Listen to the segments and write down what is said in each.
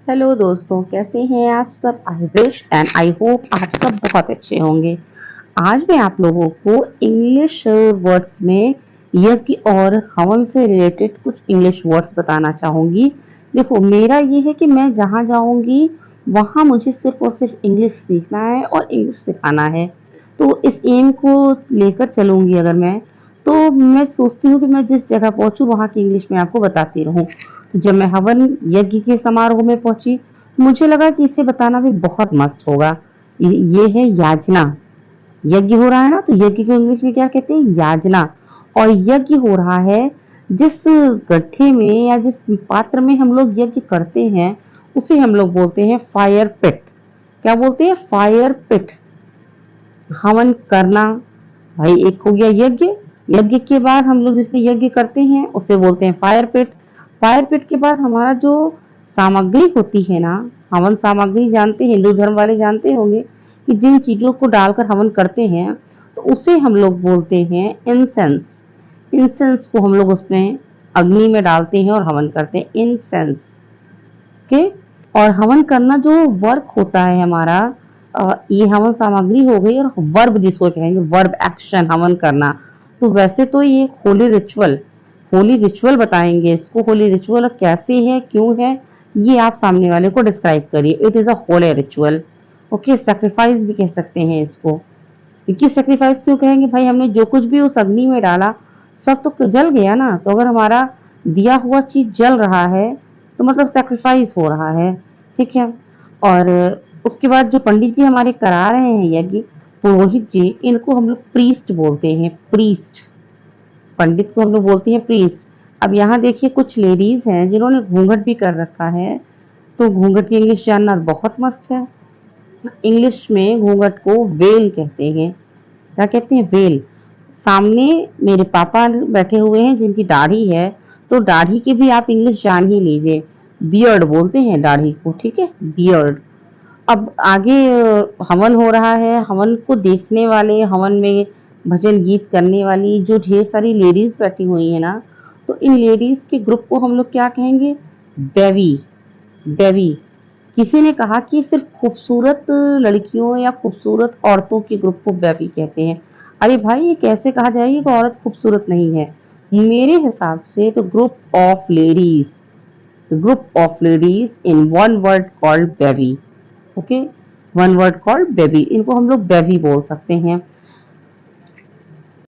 Hello दोस्तों, कैसे हैं आप सब। I wish and I hope आप सब बहुत अच्छे होंगे। आज मैं आप लोगों को इंग्लिश वर्ड्स में यज्ञ और हवन से रिलेटेड कुछ इंग्लिश वर्ड्स बताना चाहूंगी। देखो, मेरा ये है कि मैं जहाँ जाऊंगी वहाँ मुझे सिर्फ और सिर्फ इंग्लिश सीखना है और इंग्लिश सिखाना है। तो इस एम को लेकर चलूंगी अगर मैं, तो मैं सोचती हूँ कि मैं जिस जगह पहुंचूं वहाँ की इंग्लिश में आपको बताती रहूं। तो जब मैं हवन यज्ञ के समारोह में पहुंची, मुझे लगा कि इसे बताना भी बहुत मस्त होगा। ये है याचना। यज्ञ हो रहा है ना, तो यज्ञ को इंग्लिश में क्या कहते हैं, याचना। और यज्ञ हो रहा है जिस गड्ढे में या जिस पात्र में हम लोग यज्ञ करते हैं, उसे हम लोग बोलते हैं फायर पिट। क्या बोलते हैं, फायर पिट। हवन करना, भाई एक हो गया यज्ञ। यज्ञ के बाद हम लोग जिसमें यज्ञ करते हैं उसे बोलते हैं फायर पिट। फायर पिट के बाद हमारा जो सामग्री होती है ना, हवन सामग्री जानते हैं, हिंदू धर्म वाले जानते होंगे कि जिन चीजों को डालकर हवन करते हैं, तो उसे हम लोग बोलते हैं इंसेंस। इंसेंस को हम लोग उसमें अग्नि में डालते हैं और हवन करते हैं, इंसेंस के। और हवन करना जो वर्क होता है हमारा, ये हवन सामग्री हो गई, और वर्ब जिसको कहेंगे, वर्ब एक्शन, हवन करना। तो वैसे तो ये होली रिचुअल बताएंगे इसको। होली रिचुअल कैसे है, क्यों है, ये आप सामने वाले को डिस्क्राइब करिए। It is a Holi ritual. Okay, sacrifice भी कह सकते हैं इसको। क्योंकि सेक्रीफाइस क्यों कहेंगे, भाई हमने जो कुछ भी उस अग्नि में डाला सब तो जल गया ना। तो अगर हमारा दिया हुआ चीज जल रहा है तो मतलब सेक्रीफाइस हो रहा है। ठीक है। और उसके बाद जो पंडित जी हमारे करा रहे हैं यज्ञ, पुरोहित जी, इनको हम लोग प्रीस्ट बोलते हैं, प्रीस्ट। पंडित को हम लोग बोलते हैं प्रीस्ट। अब यहाँ देखिए, कुछ लेडीज हैं जिन्होंने घूंघट भी कर रखा है, तो घूंघट की इंग्लिश जानना बहुत मस्त है। इंग्लिश में घूंघट को वेल कहते हैं। क्या कहते हैं, वेल। सामने मेरे पापा बैठे हुए हैं जिनकी दाढ़ी है, तो दाढ़ी की भी आप इंग्लिश जान ही लीजिए, बियर्ड बोलते हैं दाढ़ी को। ठीक है, बियर्ड। अब आगे हवन हो रहा है। हवन को देखने वाले, हवन में भजन गीत करने वाली जो ढेर सारी लेडीज बैठी हुई है ना, तो इन लेडीज के ग्रुप को हम लोग क्या कहेंगे, बेवी। बेवी। किसी ने कहा कि सिर्फ खूबसूरत लड़कियों या खूबसूरत औरतों के ग्रुप को बेबी कहते हैं। अरे भाई, ये कैसे कहा जाएगी कि औरत खूबसूरत नहीं है। मेरे हिसाब से तो group of ladies in one word called baby. Okay, one word called baby, इनको हम लोग बेबी बोल सकते हैं।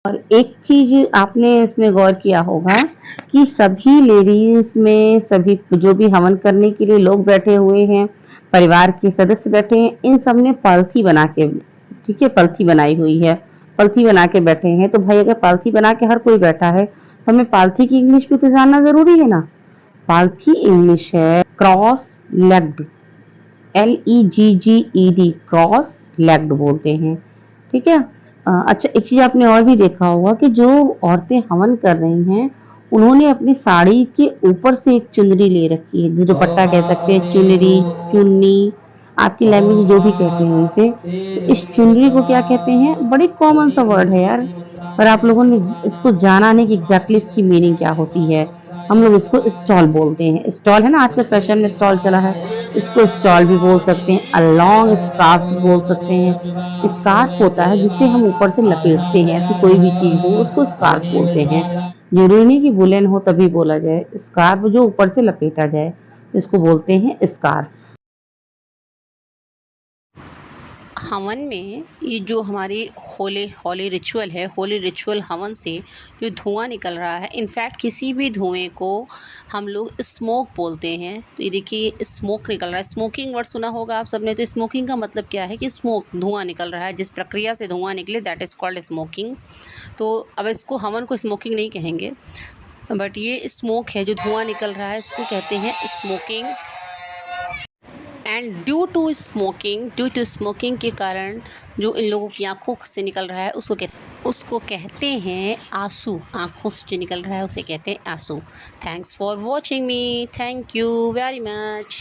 और एक चीज आपने इसमें गौर किया होगा कि सभी लेडीज में, सभी जो भी हवन करने के लिए लोग बैठे हुए हैं, परिवार के सदस्य बैठे हैं, इन सब ने पालथी बना के, ठीक है, पलथी बनाई हुई है, पलथी बना के बैठे हैं। तो भाई अगर पालथी बना के हर कोई बैठा है, तो हमें पालथी की इंग्लिश भी तो जानना जरूरी है ना। पालथी इंग्लिश है cross legged. LEGGED, cross legged बोलते हैं। ठीक है। अच्छा, एक चीज आपने और भी देखा होगा कि जो औरतें हवन कर रही हैं, उन्होंने अपनी साड़ी के ऊपर से एक चुनरी ले रखी है, जो दुपट्टा कह सकते हैं, चुनरी, चुन्नी, आपकी लैंग्वेज में जो भी कहते हैं इसे। तो इस चुनरी को क्या कहते हैं, बड़ी कॉमन सा वर्ड है यार, पर आप लोगों ने इसको जाना नहीं कि एग्जैक्टली इसकी मीनिंग क्या होती है। हम लोग इसको स्टॉल बोलते हैं। स्टॉल है ना, आजकल फैशन में स्टॉल चला है, इसको स्टॉल भी बोल सकते हैं, लॉन्ग स्कार्फ भी बोल सकते हैं। स्कार्फ होता है जिससे हम ऊपर से लपेटते हैं, ऐसी कोई भी चीज हो उसको स्कार्फ बोलते हैं। जरूरी नहीं कि वुलन हो तभी बोला जाए, स्कार्फ जो ऊपर से लपेटा जाए इसको बोलते हैं स्कार्फ। हवन में ये जो हमारी होली होली रिचुअल है, होली रिचुअल हवन से जो धुआं निकल रहा है, इनफैक्ट किसी भी धुएं को हम लोग स्मोक बोलते हैं। तो ये देखिए, स्मोक निकल रहा है। स्मोकिंग वर्ड सुना होगा आप सबने। तो स्मोकिंग का मतलब क्या है कि स्मोक, धुआं निकल रहा है, जिस प्रक्रिया से धुआं निकले दैट इज़ कॉल्ड स्मोकिंग। तो अब इसको, हवन को स्मोकिंग नहीं कहेंगे, बट ये स्मोक है, जो धुआं निकल रहा है, इसको कहते हैं smoking. And due to smoking के कारण जो इन लोगों की आँखों से निकल रहा है, उसको कहते हैं आंसू। आँखों से जो निकल रहा है उसे कहते हैं आंसू। Thanks for watching me. Thank you very much.